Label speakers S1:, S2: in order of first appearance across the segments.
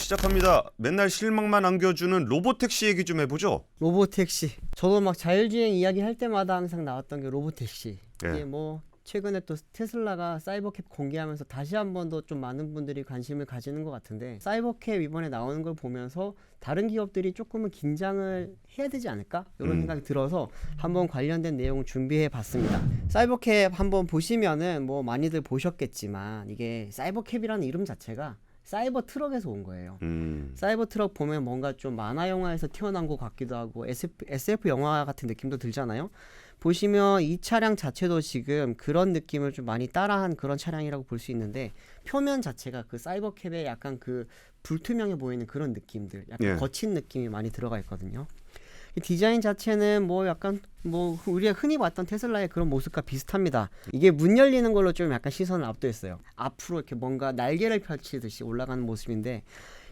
S1: 시작합니다. 맨날 실망만 안겨주는 로보택시 얘기 좀 해보죠.
S2: 로보택시. 저도 막 자율주행 이야기 할 때마다 항상 나왔던 게 로보택시.
S1: 예.
S2: 이게 뭐 최근에 또 테슬라가 사이버캡 공개하면서 다시 한 번 더 좀 많은 분들이 관심을 가지는 것 같은데, 사이버캡 이번에 나오는 걸 보면서 다른 기업들이 조금은 긴장을 해야 되지 않을까? 이런 생각이 들어서 한번 관련된 내용을 준비해 봤습니다. 사이버캡 한번 보시면은 뭐 많이들 보셨겠지만, 이게 사이버캡이라는 이름 자체가 사이버 트럭에서 온 거예요. 사이버 트럭 보면 뭔가 좀 만화 영화에서 튀어나온 것 같기도 하고 SF 영화 같은 느낌도 들잖아요. 보시면 이 차량 자체도 지금 그런 느낌을 좀 많이 따라한 그런 차량이라고 볼 수 있는데, 표면 자체가 그 사이버캡에 약간 그 불투명해 보이는 그런 느낌들, 약간
S1: 예.
S2: 거친 느낌이 많이 들어가 있거든요. 이 디자인 자체는 뭐 약간 뭐 우리가 흔히 봤던 테슬라의 그런 모습과 비슷합니다. 이게 문 열리는 걸로 좀 약간 시선을 압도했어요. 앞으로 이렇게 뭔가 날개를 펼치듯이 올라가는 모습인데,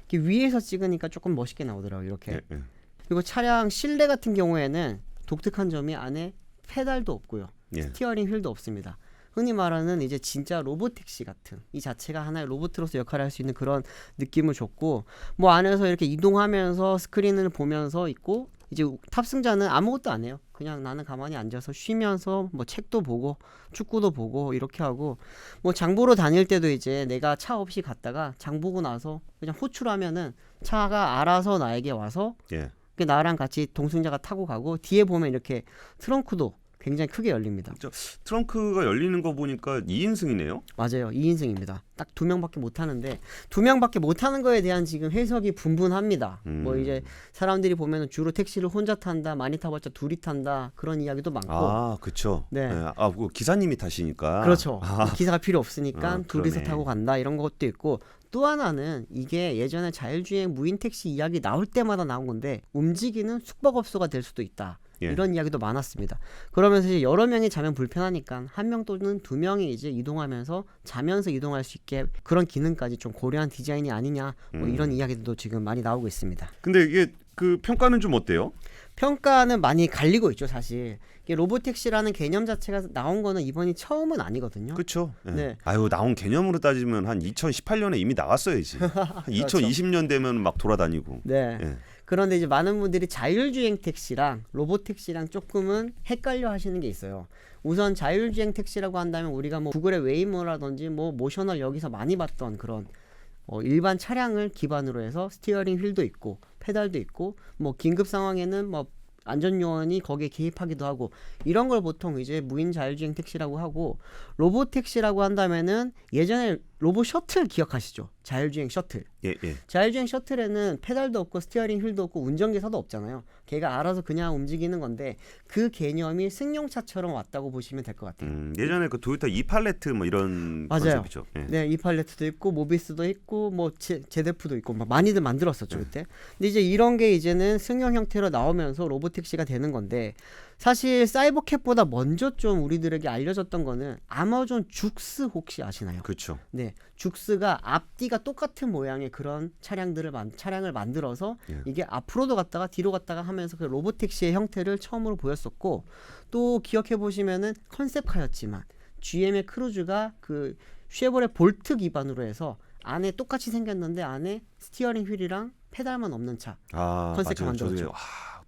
S2: 이렇게 위에서 찍으니까 조금 멋있게 나오더라고요. 이렇게.
S1: 예.
S2: 그리고 차량 실내 같은 경우에는 독특한 점이 안에 페달도 없고요.
S1: 예.
S2: 스티어링 휠도 없습니다. 흔히 말하는 이제 진짜 로보택시 같은, 이 자체가 하나의 로봇으로서 역할을 할 수 있는 그런 느낌을 줬고, 뭐 안에서 이렇게 이동하면서 스크린을 보면서 있고, 이제 탑승자는 아무것도 안 해요. 그냥 나는 가만히 앉아서 쉬면서 뭐 책도 보고 축구도 보고 이렇게 하고, 뭐 장 보러 다닐 때도 이제 내가 차 없이 갔다가 장 보고 나서 그냥 호출하면은 차가 알아서 나에게 와서
S1: 예.
S2: 나랑 같이 동승자가 타고 가고, 뒤에 보면 이렇게 트렁크도 굉장히 크게 열립니다.
S1: 트렁크가 열리는 거 보니까 2인승이네요.
S2: 맞아요. 2인승입니다. 딱 2명밖에 못 타는데, 2명밖에 못 타는 거에 대한 지금 해석이 분분합니다. 뭐 이제 사람들이 보면 주로 택시를 혼자 탄다, 많이 타봤자 둘이 탄다, 그런 이야기도 많고.
S1: 아, 그렇죠.
S2: 네.
S1: 예. 아, 그 기사님이 타시니까.
S2: 그렇죠. 기사가 필요 없으니까 둘이서
S1: 그러네.
S2: 타고 간다, 이런 것도 있고, 또 하나는 이게 예전에 자율주행 무인 택시 이야기 나올 때마다 나온 건데, 움직이는 숙박업소가 될 수도 있다.
S1: 예.
S2: 이런 이야기도 많았습니다. 그러면서 이제 여러 명이 자면 불편하니까 한 명 또는 두 명이 이제 이동하면서 자면서 이동할 수 있게 그런 기능까지 좀 고려한 디자인이 아니냐, 뭐 이런 이야기들도 지금 많이 나오고 있습니다.
S1: 근데 이게 그 평가는 좀 어때요?
S2: 평가는 많이 갈리고 있죠, 사실. 이게 로보택시라는 개념 자체가 나온 거는 이번이 처음은 아니거든요.
S1: 그렇죠. 예.
S2: 네.
S1: 아유, 나온 개념으로 따지면 한 2018년에 이미 나왔어야지. 한 2020년 되면 막 돌아다니고.
S2: 네.
S1: 예.
S2: 그런데 이제 많은 분들이 자율주행 택시랑 로보택시랑 조금은 헷갈려 하시는 게 있어요. 우선 자율주행 택시라고 한다면 우리가 뭐 구글의 웨이모라든지 뭐 모셔널 여기서 많이 봤던 그런 일반 차량을 기반으로 해서 스티어링 휠도 있고 페달도 있고, 뭐 긴급 상황에는 뭐 안전요원이 거기에 개입하기도 하고, 이런 걸 보통 이제 무인 자율주행 택시라고 하고, 로보택시라고 한다면은 예전에 로보 셔틀 기억하시죠? 자율주행 셔틀.
S1: 예, 예.
S2: 자율주행 셔틀에는 페달도 없고 스티어링 휠도 없고 운전기사도 없잖아요. 걔가 알아서 그냥 움직이는 건데, 그 개념이 승용차처럼 왔다고 보시면 될 것 같아요.
S1: 예전에 그 토요타 이팔레트 뭐 이런
S2: 맞아요.
S1: 컨셉이죠. 예.
S2: 네, 이팔레트도 있고 모비스도 있고 뭐 제데프도 있고 막 많이들 만들었었죠 그때. 근데 이제 이런 게 이제는 승용 형태로 나오면서 로보택시가 되는 건데, 사실 사이버캡보다 먼저 좀 우리들에게 알려졌던 거는 아마존 죽스, 혹시 아시나요?
S1: 그렇죠.
S2: 네, 죽스가 앞뒤가 똑같은 모양의 그런 차량을 만들어서
S1: 예.
S2: 이게 앞으로도 갔다가 뒤로 갔다가 하면서 그 로보택시의 형태를 처음으로 보였었고, 또 기억해 보시면은 컨셉카였지만 GM의 크루즈가 그 쉐보레 볼트 기반으로 해서 안에 똑같이 생겼는데 안에 스티어링 휠이랑 페달만 없는 차,
S1: 아,
S2: 컨셉카
S1: 맞아요.
S2: 만들었죠.
S1: 와,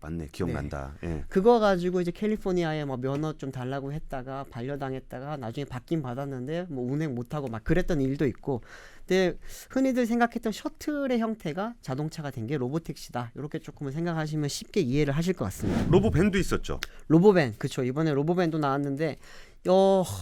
S1: 맞네. 기억난다. 예.
S2: 그거 가지고 이제 캘리포니아에 뭐 면허 좀 달라고 했다가 반려당했다가 나중에 받긴 받았는데 뭐 운행 못하고 막 그랬던 일도 있고. 근데 흔히들 생각했던 셔틀의 형태가 자동차가 된 게 로보택시다, 이렇게 조금 생각하시면 쉽게 이해를 하실 것 같습니다.
S1: 로보밴도 있었죠.
S2: 로보밴, 그쵸. 이번에 로보밴도 나왔는데,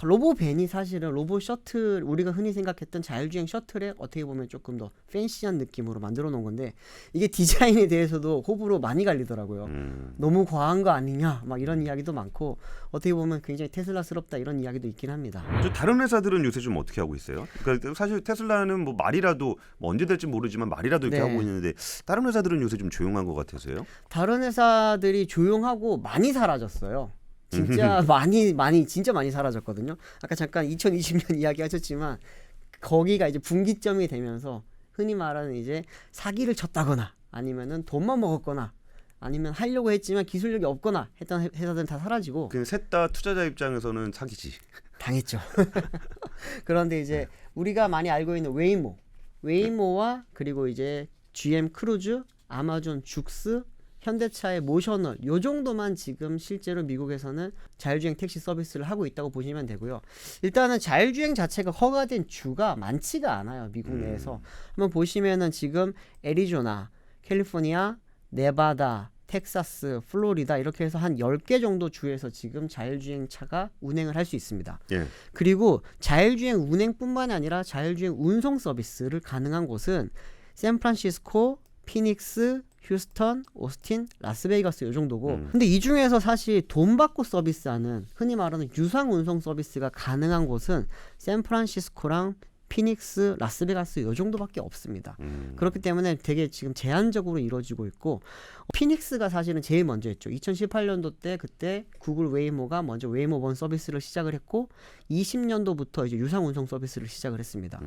S2: 로보밴이 사실은 로보 셔틀, 우리가 흔히 생각했던 자율주행 셔틀에 어떻게 보면 조금 더 팬시한 느낌으로 만들어 놓은 건데, 이게 디자인에 대해서도 호불호 많이 갈리더라고요. 너무 과한 거 아니냐, 막 이런 이야기도 많고, 어떻게 보면 굉장히 테슬라스럽다, 이런 이야기도 있긴 합니다.
S1: 저 다른 회사들은 요새 좀 어떻게 하고 있어요? 그러니까 사실 테슬라는 뭐 말이라도 뭐 언제 될지 모르지만 말이라도 이렇게
S2: 네.
S1: 하고 있는데, 다른 회사들은 요새 좀 조용한 것 같아서요.
S2: 다른 회사들이 조용하고 많이 사라졌어요. 진짜 많이 진짜 많이 사라졌거든요. 아까 잠깐 2020년 이야기 하셨지만, 거기가 이제 분기점이 되면서 흔히 말하는 이제 사기를 쳤다거나 아니면은 돈만 먹었거나 아니면 하려고 했지만 기술력이 없거나 했던 회사들은 다 사라지고.
S1: 그냥 셋 다 투자자 입장에서는 사기지.
S2: 당했죠. 그런데 이제 우리가 많이 알고 있는 웨이모와 그리고 이제 GM 크루즈, 아마존 죽스, 현대차의 모셔널 요 정도만 지금 실제로 미국에서는 자율주행 택시 서비스를 하고 있다고 보시면 되고요. 일단은 자율주행 자체가 허가된 주가 많지가 않아요. 미국 내에서. 한번 보시면은 지금 애리조나, 캘리포니아, 네바다, 텍사스, 플로리다 이렇게 해서 한 10개 정도 주에서 지금 자율주행 차가 운행을 할 수 있습니다.
S1: 예.
S2: 그리고 자율주행 운행뿐만이 아니라 자율주행 운송 서비스를 가능한 곳은 샌프란시스코, 피닉스, 휴스턴, 오스틴, 라스베이거스 요 정도고 근데 이 중에서 사실 돈 받고 서비스하는 흔히 말하는 유상 운송 서비스가 가능한 곳은 샌프란시스코랑 피닉스, 라스베가스 요 정도밖에 없습니다. 그렇기 때문에 되게 지금 제한적으로 이루어지고 있고 피닉스가 사실은 제일 먼저 했죠. 2018년도 때 그때 구글 웨이모가 먼저 웨이모 원 서비스를 시작을 했고 20년도부터 이제 유상 운송 서비스를 시작을 했습니다.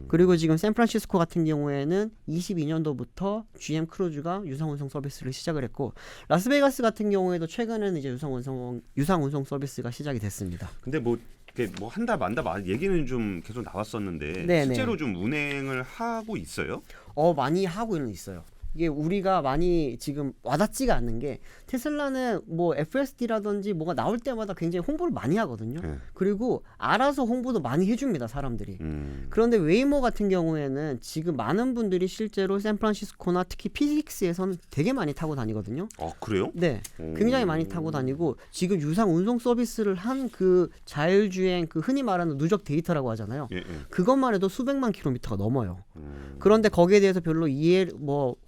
S2: 그리고 지금 샌프란시스코 같은 경우에는 22년도부터 GM 크루즈가 유상 운송 서비스를 시작을 했고 라스베가스 같은 경우에도 최근에는 이제 유상 운송 서비스가 시작이 됐습니다.
S1: 근데 뭐 한다 만다 얘기는 좀 계속 나왔었는데
S2: 네네.
S1: 실제로 좀 운행을 하고 있어요?
S2: 많이 하고는 있어요. 이게 우리가 많이 지금 와닿지가 않는 게 테슬라는 뭐 FSD라든지 뭐가 나올 때마다 굉장히 홍보를 많이 하거든요.
S1: 네.
S2: 그리고 알아서 홍보도 많이 해줍니다, 사람들이. 그런데 웨이모 같은 경우에는 지금 많은 분들이 실제로 샌프란시스코나 특히 피닉스에서는 되게 많이 타고 다니거든요.
S1: 그래요?
S2: 네, 굉장히 많이 타고 다니고 지금 유상 운송 서비스를 한 그 자율주행 그 흔히 말하는 누적 데이터라고 하잖아요.
S1: 예, 예.
S2: 그것만 해도 수백만 킬로미터가 넘어요. 그런데 거기에 대해서 별로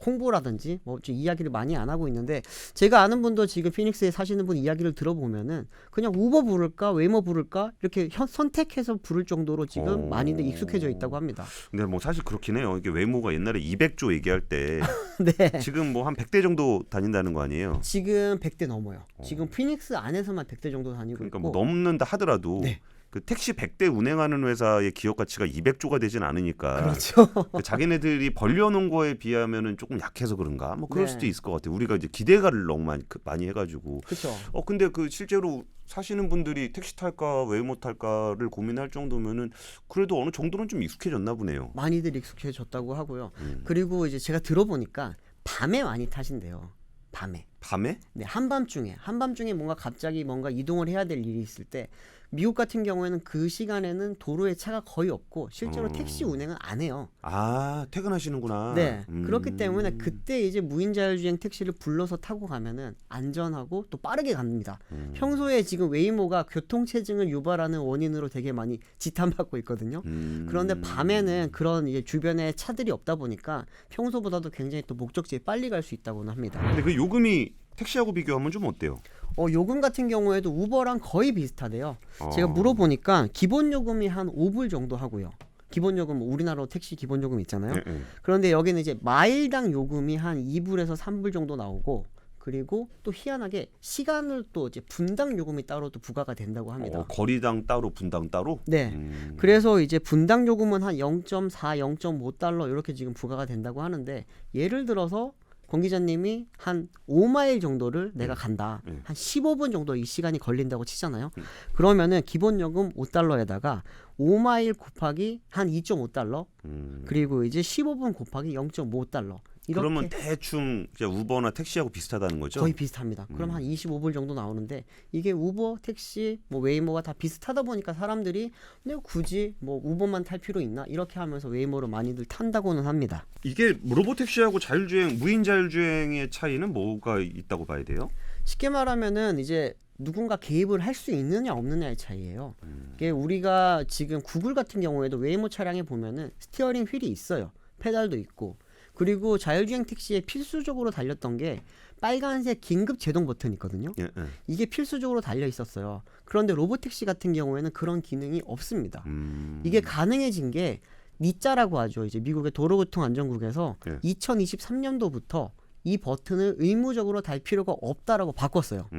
S2: 홍보라든지 이야기를 많이 안 하고 있는데 제가 아는 분도 지금 피닉스에 사시는 분 이야기를 들어보면은 그냥 우버 부를까 웨이모 부를까 이렇게 선택해서 부를 정도로 지금 많이들 익숙해져 있다고 합니다.
S1: 근데 뭐 사실 그렇긴 해요. 이게 웨이모가 옛날에 200조 얘기할 때
S2: 네.
S1: 지금 뭐 한 100대 정도 다닌다는 거 아니에요?
S2: 지금 100대 넘어요. 지금 피닉스 안에서만 100대 정도 다니고
S1: 그러니까
S2: 있고.
S1: 뭐 넘는다 하더라도
S2: 네.
S1: 그 택시 100대 운행하는 회사의 기업 가치가 200조가 되진 않으니까
S2: 그렇죠.
S1: 자기네들이 벌려놓은 거에 비하면은 조금 약해서 그런가? 뭐 그럴
S2: 네.
S1: 수도 있을 것 같아요. 우리가 이제 기대가를 너무 많이 해가지고.
S2: 그렇죠.
S1: 근데 그 실제로 사시는 분들이 택시 탈까 웨이모 탈까를 고민할 정도면은 그래도 어느 정도는 좀 익숙해졌나 보네요.
S2: 많이들 익숙해졌다고 하고요. 그리고 이제 제가 들어보니까 밤에 많이 타신대요. 밤에.
S1: 밤에?
S2: 네, 한밤중에 뭔가 갑자기 뭔가 이동을 해야 될 일이 있을 때 미국 같은 경우에는 그 시간에는 도로에 차가 거의 없고 실제로 택시 운행은 안 해요.
S1: 퇴근하시는구나.
S2: 네, 그렇기 때문에 그때 이제 무인 자율주행 택시를 불러서 타고 가면은 안전하고 또 빠르게 갑니다. 평소에 지금 웨이모가 교통체증을 유발하는 원인으로 되게 많이 지탄받고 있거든요. 그런데 밤에는 그런 이제 주변에 차들이 없다 보니까 평소보다도 굉장히 또 목적지에 빨리 갈 수 있다고는 합니다.
S1: 근데 그 요금이 택시하고 비교하면 좀 어때요?
S2: 요금 같은 경우에도 우버랑 거의 비슷하대요. 제가 물어보니까 기본 요금이 한 5불 정도 하고요. 기본 요금 우리나라 택시 기본 요금 있잖아요.
S1: 네.
S2: 그런데 여기는 이제 마일당 요금이 한 2불에서 3불 정도 나오고 그리고 또 희한하게 시간을 또 이제 분당 요금이 따로 또 부과가 된다고 합니다.
S1: 거리당 따로 분당 따로?
S2: 네. 그래서 이제 분당 요금은 한 0.4, 0.5달러 이렇게 지금 부과가 된다고 하는데 예를 들어서 권 기자님이 한 5마일 정도를 내가 간다. 한 15분 정도 이 시간이 걸린다고 치잖아요. 그러면은 기본 요금 5달러에다가 5마일 곱하기 한 2.5달러 그리고 이제 15분 곱하기 0.5달러 이렇게
S1: 그러면 대충 이제 우버나 택시하고 비슷하다는 거죠?
S2: 거의 비슷합니다. 그럼 한 25불 정도 나오는데 이게 우버, 택시, 뭐 웨이모가 다 비슷하다 보니까 사람들이 내가 굳이 뭐 우버만 탈 필요 있나 이렇게 하면서 웨이모를 많이들 탄다고는 합니다.
S1: 이게 로보택시하고 자율주행, 무인 자율주행의 차이는 뭐가 있다고 봐야 돼요?
S2: 쉽게 말하면은 이제 누군가 개입을 할 수 있느냐 없느냐의 차이예요. 이게 우리가 지금 구글 같은 경우에도 웨이모 차량에 보면은 스티어링 휠이 있어요. 페달도 있고. 그리고 자율주행 택시에 필수적으로 달렸던 게 빨간색 긴급 제동 버튼이 있거든요.
S1: 예.
S2: 이게 필수적으로 달려 있었어요. 그런데 로보택시 같은 경우에는 그런 기능이 없습니다. 이게 가능해진 게 니자라고 하죠. 이제 미국의 도로교통안전국에서 2023년도부터 이 버튼을 의무적으로 달 필요가 없다라고 바꿨어요.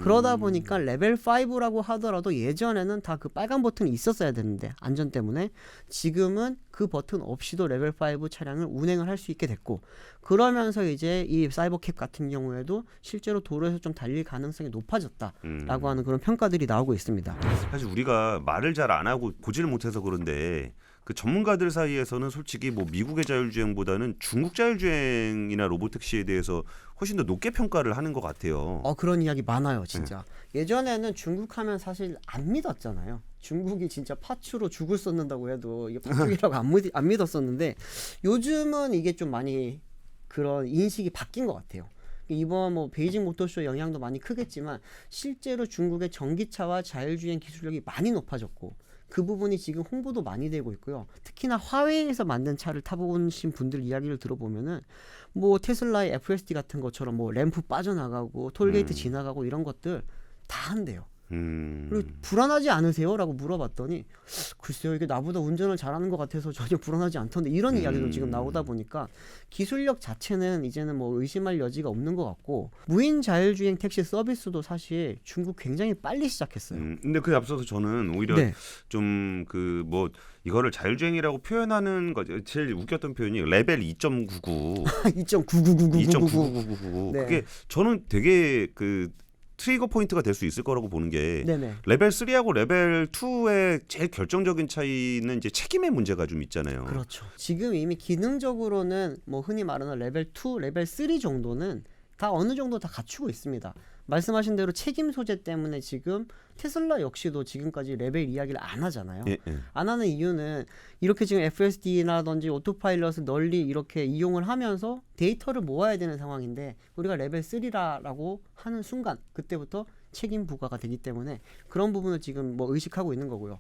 S2: 그러다 보니까 레벨 5라고 하더라도 예전에는 다 그 빨간 버튼이 있었어야 되는데 안전 때문에 지금은 그 버튼 없이도 레벨 5 차량을 운행을 할 수 있게 됐고 그러면서 이제 이 사이버캡 같은 경우에도 실제로 도로에서 좀 달릴 가능성이 높아졌다라고 하는 그런 평가들이 나오고 있습니다.
S1: 사실 우리가 말을 잘 안 하고 보지를 못해서 그런데 그 전문가들 사이에서는 솔직히 뭐 미국의 자율주행보다는 중국 자율주행이나 로보택시에 대해서 훨씬 더 높게 평가를 하는 것 같아요.
S2: 그런 이야기 많아요, 진짜. 예전에는 중국 하면 사실 안 믿었잖아요. 중국이 진짜 파추로 죽을 쏟는다고 해도 이게 파충이라고 안 믿었었는데 요즘은 이게 좀 많이 그런 인식이 바뀐 것 같아요. 이번 뭐 베이징 모터쇼 영향도 많이 크겠지만 실제로 중국의 전기차와 자율주행 기술력이 많이 높아졌고 그 부분이 지금 홍보도 많이 되고 있고요. 특히나 화웨이에서 만든 차를 타보신 분들 이야기를 들어보면은 뭐 테슬라의 FSD 같은 것처럼 뭐 램프 빠져나가고 톨게이트 지나가고 이런 것들 다 한대요. 그리고 불안하지 않으세요? 라고 물어봤더니 글쎄요, 이게 나보다 운전을 잘하는 것 같아서 전혀 불안하지 않던데 이런 이야기도 지금 나오다 보니까 기술력 자체는 이제는 뭐 의심할 여지가 없는 것 같고 무인 자율주행 택시 서비스도 사실 중국 굉장히 빨리 시작했어요.
S1: 근데 그 앞서서 저는 오히려
S2: 네.
S1: 좀 그 뭐 이거를 자율주행이라고 표현하는 거죠. 제일 웃겼던 표현이 레벨 2.99,
S2: 2.9999999. 네.
S1: 그게 저는 되게 그 트리거 포인트가 될 수 있을 거라고 보는 게
S2: 네네.
S1: 레벨 3하고 레벨 2의 제일 결정적인 차이는 이제 책임의 문제가 좀 있잖아요.
S2: 그렇죠. 지금 이미 기능적으로는 뭐 흔히 말하는 레벨 2, 레벨 3 정도는 다 어느 정도 다 갖추고 있습니다. 말씀하신 대로 책임 소재 때문에 지금 테슬라 역시도 지금까지 레벨 이야기를 안 하잖아요.
S1: 예.
S2: 안 하는 이유는 이렇게 지금 FSD라든지 오토파일럿을 널리 이렇게 이용을 하면서 데이터를 모아야 되는 상황인데 우리가 레벨 3라고 하는 순간 그때부터 책임 부과가 되기 때문에 그런 부분을 지금 뭐 의식하고 있는 거고요.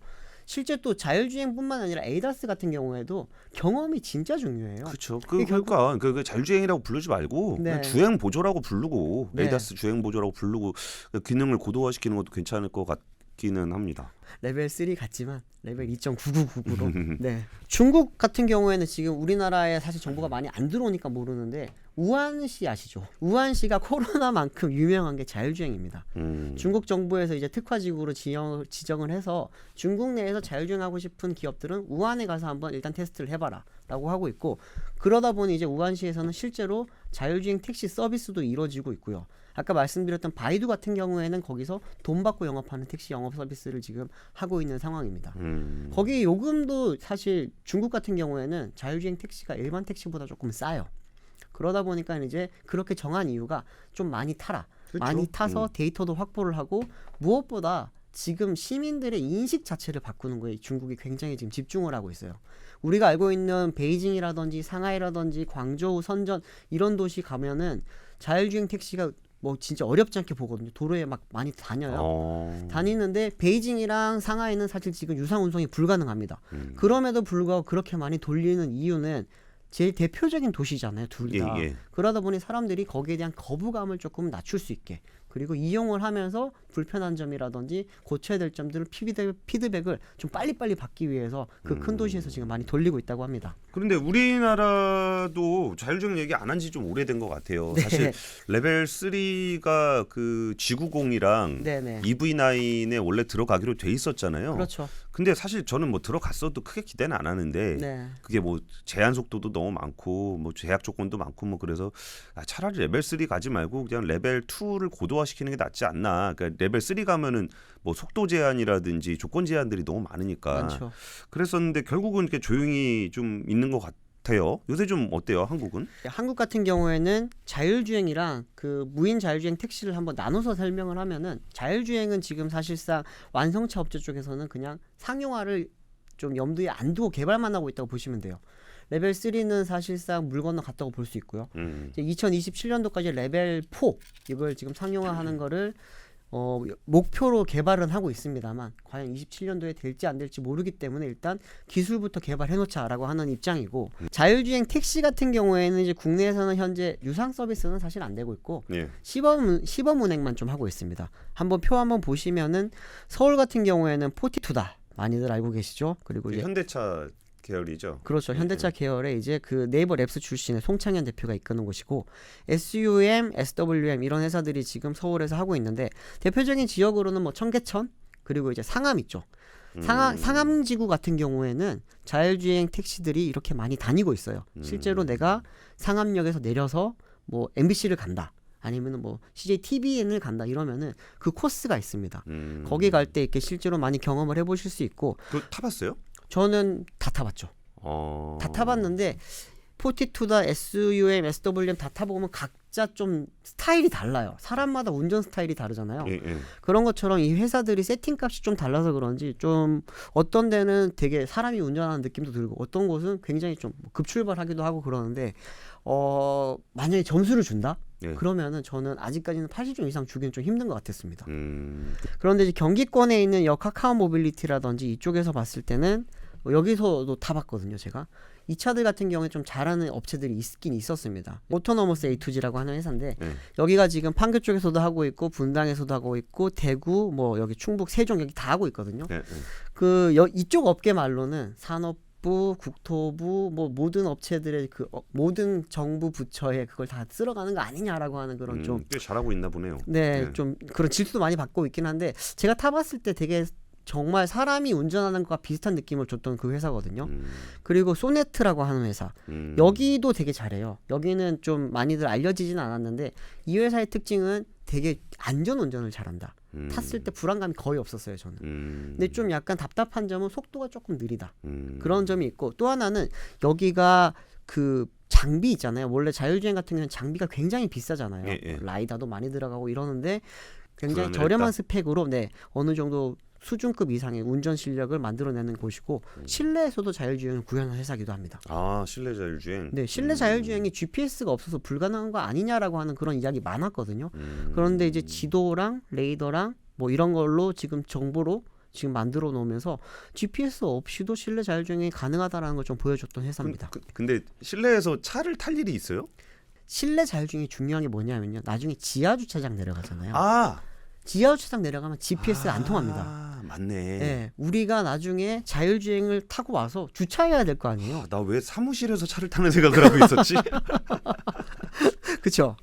S2: 실제 또 자율주행뿐만 아니라 ADAS 같은 경우에도 경험이 진짜 중요해요.
S1: 그렇죠. 그러니까 그 자율주행이라고 부르지 말고
S2: 네.
S1: 그냥 주행 보조라고 부르고
S2: 네.
S1: ADAS 주행 보조라고 부르고 그 기능을 고도화시키는 것도 괜찮을 것 같기는 합니다.
S2: 레벨 3 같지만 레벨 2.999로. 네. 중국 같은 경우에는 지금 우리나라에 사실 정보가 많이 안 들어오니까 모르는데 우한시 아시죠? 우한시가 코로나만큼 유명한 게 자율주행입니다. 중국 정부에서 이제 특화지구로 지정을 해서 중국 내에서 자율주행하고 싶은 기업들은 우한에 가서 한번 일단 테스트를 해봐라라고 하고 있고 그러다 보니 이제 우한시에서는 실제로 자율주행 택시 서비스도 이루어지고 있고요. 아까 말씀드렸던 바이두 같은 경우에는 거기서 돈 받고 영업하는 택시 영업 서비스를 지금 하고 있는 상황입니다. 거기 요금도 사실 중국 같은 경우에는 자율주행 택시가 일반 택시보다 조금 싸요. 그러다 보니까 이제 그렇게 정한 이유가 좀 많이 타라.
S1: 그렇죠.
S2: 많이 타서 데이터도 확보를 하고 무엇보다 지금 시민들의 인식 자체를 바꾸는 거에 중국이 굉장히 지금 집중을 하고 있어요. 우리가 알고 있는 베이징이라든지 상하이라든지 광저우, 선전 이런 도시 가면은 자율주행 택시가 뭐 진짜 어렵지 않게 보거든요. 도로에 막 많이 다녀요. 다니는데 베이징이랑 상하이는 사실 지금 유상 운송이 불가능합니다. 그럼에도 불구하고 그렇게 많이 돌리는 이유는 제일 대표적인 도시잖아요, 둘 다.
S1: 예.
S2: 그러다 보니 사람들이 거기에 대한 거부감을 조금 낮출 수 있게 그리고 이용을 하면서 불편한 점이라든지 고쳐야 될 점들을 피드백을 좀 빨리빨리 받기 위해서 그 큰 도시에서 지금 많이 돌리고 있다고 합니다.
S1: 그런데 우리나라도 자율주행 얘기 안 한 지 좀 오래된 것 같아요.
S2: 네.
S1: 사실 레벨 3가 그 G90이랑
S2: 네네.
S1: EV9에 원래 들어가기로 돼 있었잖아요.
S2: 그렇죠.
S1: 근데 사실 저는 뭐 들어갔어도 크게 기대는 안 하는데
S2: 네.
S1: 그게 뭐 제한 속도도 너무 많고 뭐 제약 조건도 많고 뭐 그래서 차라리 레벨 3 가지 말고 그냥 레벨 2를 고도화시키는 게 낫지 않나. 그러니까 레벨 3 가면은 뭐 속도 제한이라든지 조건 제한들이 너무 많으니까.
S2: 많죠.
S1: 그랬었는데 결국은 이렇게 조용히 좀 있는 것 같아요. 요새 좀 어때요, 한국은?
S2: 한국 같은 경우에는 자율주행이랑 그 무인 자율주행 택시를 한번 나눠서 설명을 하면은 자율주행은 지금 사실상 완성차 업체 쪽에서는 그냥 상용화를 좀 염두에 안 두고 개발만 하고 있다고 보시면 돼요. 레벨 3는 사실상 물 건너 갔다고 볼 수 있고요. 이제 2027년도까지 레벨 4 이걸 지금 상용화하는 거를 목표로 개발은 하고 있습니다만 과연 27년도에 될지 안 될지 모르기 때문에 일단 기술부터 개발해놓자라고 하는 입장이고 자율주행 택시 같은 경우에는 이제 국내에서는 현재 유상 서비스는 사실 안 되고 있고
S1: 예.
S2: 시범 운행만 좀 하고 있습니다. 한번 표 한번 보시면은 서울 같은 경우에는 포티투다 많이들 알고 계시죠? 그리고 이제
S1: 현대차 계열이죠.
S2: 그렇죠. 현대차 계열의 이제 그 네이버 랩스 출신의 송창현 대표가 이끄는 곳이고 SUM, SWM 이런 회사들이 지금 서울에서 하고 있는데 대표적인 지역으로는 뭐 청계천 그리고 이제 상암 있죠. 상암지구 같은 경우에는 자율주행 택시들이 이렇게 많이 다니고 있어요. 실제로 내가 상암역에서 내려서 뭐 MBC를 간다. 아니면은 뭐 CJ TVN을 간다 이러면은 그 코스가 있습니다. 거기 갈 때 이렇게 실제로 많이 경험을 해보실 수 있고.
S1: 그거 타봤어요?
S2: 저는 다 타봤죠. 다 타봤는데 포티투다, SUM, SWM 다 타보면 각자 좀 스타일이 달라요. 사람마다 운전 스타일이 다르잖아요.
S1: 예, 예.
S2: 그런 것처럼 이 회사들이 세팅값이 좀 달라서 그런지 좀 어떤 데는 되게 사람이 운전하는 느낌도 들고 어떤 곳은 굉장히 좀 급출발하기도 하고 그러는데 만약에 점수를 준다?
S1: 예.
S2: 그러면은 저는 아직까지는 80점 이상 주기는 좀 힘든 것 같았습니다. 그런데 이제 경기권에 있는 카카오 모빌리티라든지 이쪽에서 봤을 때는 여기서도 타봤거든요, 제가. 이 차들 같은 경우에 좀 잘하는 업체들이 있긴 있었습니다. 오토노머스 A2G라고 하는 회사인데 여기가 지금 판교 쪽에서도 하고 있고 분당에서도 하고 있고 대구 뭐 여기 충북 세종 여기 다 하고 있거든요. 이쪽 업계 말로는 산업부, 국토부 뭐 모든 업체들의 모든 정부 부처에 그걸 다 쓸어가는 거 아니냐라고 하는 그런 좀
S1: 꽤 잘하고 있나 보네요.
S2: 네, 좀 그런 질투도 많이 받고 있긴 한데 제가 타봤을 때 되게 정말 사람이 운전하는 것과 비슷한 느낌을 줬던 그 회사거든요. 그리고 소네트라고 하는 회사. 여기도 되게 잘해요. 여기는 좀 많이들 알려지진 않았는데 이 회사의 특징은 되게 안전 운전을 잘한다. 탔을 때 불안감이 거의 없었어요, 저는. 근데 좀 약간 답답한 점은 속도가 조금 느리다. 그런 점이 있고 또 하나는 여기가 그 장비 있잖아요. 원래 자율주행 같은 경우는 장비가 굉장히 비싸잖아요.
S1: 예, 예.
S2: 라이다도 많이 들어가고 이러는데 굉장히
S1: 구현을
S2: 저렴한
S1: 했다.
S2: 스펙으로 어느 정도 수준급 이상의 운전 실력을 만들어내는 곳이고 실내에서도 자율주행을 구현한 회사기도 합니다.
S1: 아, 실내 자율주행.
S2: 네, 실내 자율주행이 GPS가 없어서 불가능한 거 아니냐라고 하는 그런 이야기 많았거든요. 그런데 이제 지도랑 레이더랑 뭐 이런 걸로 지금 정보로 지금 만들어 놓으면서 GPS 없이도 실내 자율주행이 가능하다라는 걸 좀 보여줬던 회사입니다.
S1: 근데 실내에서 차를 탈 일이 있어요?
S2: 실내 자율주행이 중요한 게 뭐냐면요. 나중에 지하 주차장 내려가잖아요.
S1: 아,
S2: 지하 주차장 내려가면 GPS가 안 통합니다.
S1: 맞네.
S2: 네, 우리가 나중에 자율주행을 타고 와서 주차해야 될 거 아니에요.
S1: 나 왜 사무실에서 차를 타는 생각을 하고 있었지?
S2: 그렇죠.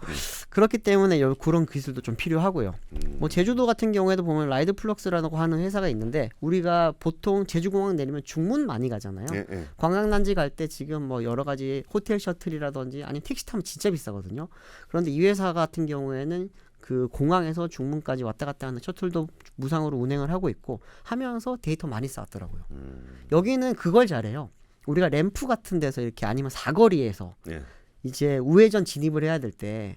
S2: 그렇기 때문에 그런 기술도 좀 필요하고요. 뭐 제주도 같은 경우에도 보면 라이드플럭스라고 하는 회사가 있는데 우리가 보통 제주공항 내리면 중문 많이 가잖아요.
S1: 예, 예.
S2: 관광단지 갈 때 지금 뭐 여러 가지 호텔 셔틀이라든지 아니면 택시 타면 진짜 비싸거든요. 그런데 이 회사 같은 경우에는 그 공항에서 중문까지 왔다 갔다 하는 셔틀도 무상으로 운행을 하고 있고 하면서 데이터 많이 쌓았더라고요. 여기는 그걸 잘해요. 우리가 램프 같은 데서 이렇게 아니면 사거리에서
S1: 예.
S2: 이제 우회전 진입을 해야 될 때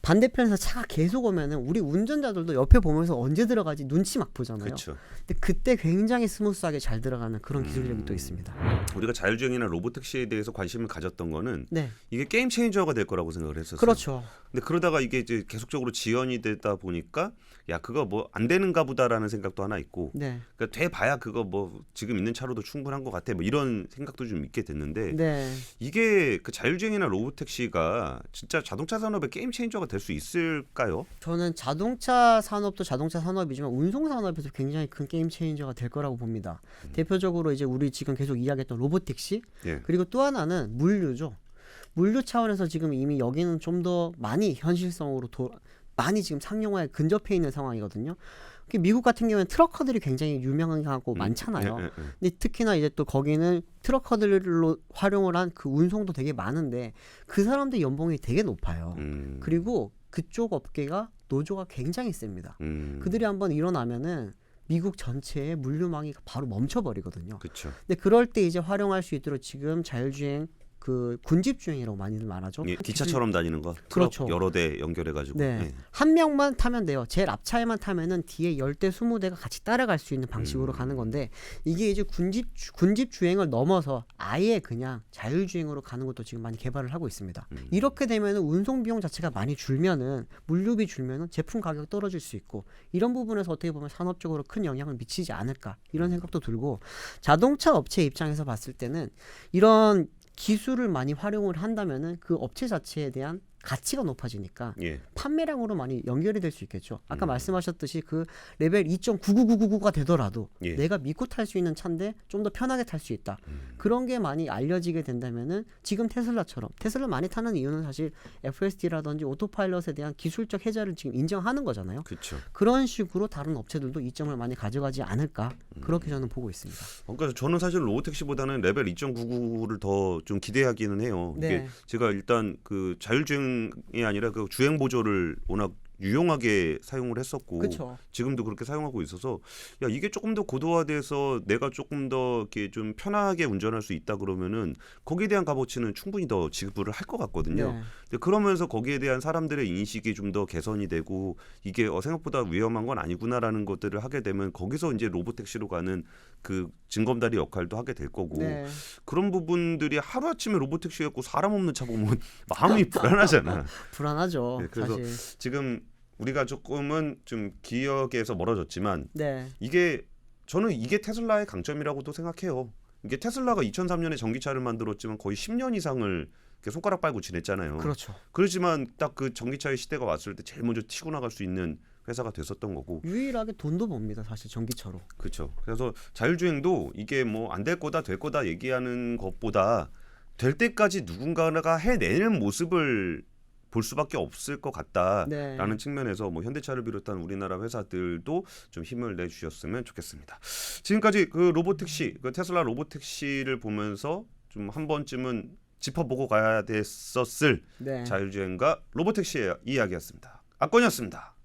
S2: 반대편에서 차가 계속 오면은 우리 운전자들도 옆에 보면서 언제 들어가지 눈치 막 보잖아요.
S1: 그렇죠.
S2: 근데 그때 굉장히 스무스하게 잘 들어가는 그런 기술력이 또 있습니다.
S1: 우리가 자율주행이나 로보택시에 대해서 관심을 가졌던 거는
S2: 네,
S1: 이게 게임 체인저가 될 거라고 생각을 했었어요.
S2: 그렇죠.
S1: 근데 그러다가 이게 이제 계속적으로 지연이 되다 보니까 야, 그거 뭐 안 되는가 보다라는 생각도 하나 있고,
S2: 네,
S1: 그러니까 돼봐야 그거 뭐 지금 있는 차로도 충분한 것 같아 뭐 이런 생각도 좀 있게 됐는데
S2: 네.
S1: 이게 그 자율주행이나 로보택시가 진짜 자동차 산업의 게임 체인저가 될 수 있을까요?
S2: 저는 자동차 산업도 자동차 산업이지만 운송 산업에서 굉장히 큰 게임 체인저가 될 거라고 봅니다. 대표적으로 이제 우리 지금 계속 이야기했던 로보택시
S1: 예.
S2: 그리고 또 하나는 물류죠. 물류 차원에서 지금 이미 여기는 좀 더 많이 현실성으로 많이 지금 상용화에 근접해 있는 상황이거든요. 미국 같은 경우는 트럭커들이 굉장히 유명하고 많잖아요. 근데 특히나 이제 또 거기는 트럭커들로 활용을 한 그 운송도 되게 많은데 그 사람들 연봉이 되게 높아요. 그리고 그쪽 업계가 노조가 굉장히 셉니다. 그들이 한번 일어나면은 미국 전체의 물류망이 바로 멈춰버리거든요.
S1: 그렇죠.
S2: 근데 그럴 때 이제 활용할 수 있도록 지금 자율주행 그 군집주행이라고 많이들 말하죠.
S1: 예, 기차처럼 다니는 거.
S2: 그렇죠.
S1: 여러 대 연결해가지고.
S2: 네.
S1: 예.
S2: 한 명만 타면 돼요. 제일 앞차에만 타면은 뒤에 10대 20대가 같이 따라갈 수 있는 방식으로 가는 건데 이게 이제 군집 주행을 넘어서 아예 그냥 자율주행으로 가는 것도 지금 많이 개발을 하고 있습니다. 이렇게 되면은 운송 비용 자체가 많이 줄면은 물류비 줄면은 제품 가격 떨어질 수 있고 이런 부분에서 어떻게 보면 산업적으로 큰 영향을 미치지 않을까 이런 생각도 들고 자동차 업체 입장에서 봤을 때는 이런 기술을 많이 활용을 한다면은 그 업체 자체에 대한 가치가 높아지니까
S1: 예.
S2: 판매량으로 많이 연결이 될 수 있겠죠. 아까 말씀하셨듯이 그 레벨 2.99999가 되더라도
S1: 예.
S2: 내가 믿고 탈 수 있는 차인데 좀 더 편하게 탈 수 있다. 그런 게 많이 알려지게 된다면은 지금 테슬라처럼 테슬라 많이 타는 이유는 사실 FSD라든지 오토파일럿에 대한 기술적 해자를 지금 인정하는 거잖아요.
S1: 그렇죠.
S2: 그런 식으로 다른 업체들도 이점을 많이 가져가지 않을까 그렇게 저는 보고 있습니다.
S1: 그러니까 저는 사실 로보택시보다는 레벨 2.99를 더 좀 기대하기는 해요.
S2: 네.
S1: 이게 제가 일단 그 자율주행이 아니라 그 주행 보조를 워낙 유용하게 사용을 했었고
S2: 그렇죠.
S1: 지금도 그렇게 사용하고 있어서 야 이게 조금 더 고도화돼서 내가 조금 더 이렇게 좀 편하게 운전할 수 있다 그러면은 거기에 대한 값어치는 충분히 더 지불을 할 것 같거든요.
S2: 네.
S1: 근데 그러면서 거기에 대한 사람들의 인식이 좀 더 개선이 되고 이게 생각보다 위험한 건 아니구나라는 것들을 하게 되면 거기서 이제 로보택시로 가는 그 징검다리 역할도 하게 될 거고
S2: 네.
S1: 그런 부분들이 하루아침에 로보택시 갖고 사람 없는 차 보면 마음이 불안하잖아.
S2: 불안하죠.
S1: 네, 그래서
S2: 사실.
S1: 지금 우리가 조금은 좀 기억에서 멀어졌지만
S2: 네.
S1: 저는 이게 테슬라의 강점이라고도 생각해요. 이게 테슬라가 2003년에 전기차를 만들었지만 거의 10년 이상을 이렇게 손가락 빨고 지냈잖아요.
S2: 그렇죠.
S1: 그렇지만 딱 그 전기차의 시대가 왔을 때 제일 먼저 튀고 나갈 수 있는 회사가 됐었던 거고.
S2: 유일하게 돈도 법니다. 사실 전기차로.
S1: 그렇죠. 그래서 자율주행도 이게 뭐 안 될 거다 될 거다 얘기하는 것보다 될 때까지 누군가가 해내는 모습을 볼 수밖에 없을 것 같다라는
S2: 네.
S1: 측면에서 뭐 현대차를 비롯한 우리나라 회사들도 좀 힘을 내주셨으면 좋겠습니다. 지금까지 그 로보택시, 그 테슬라 로보택시를 보면서 좀 한 번쯤은 짚어보고 가야 됐었을
S2: 네.
S1: 자율주행과 로보택시의 이야기였습니다. 악권이었습니다.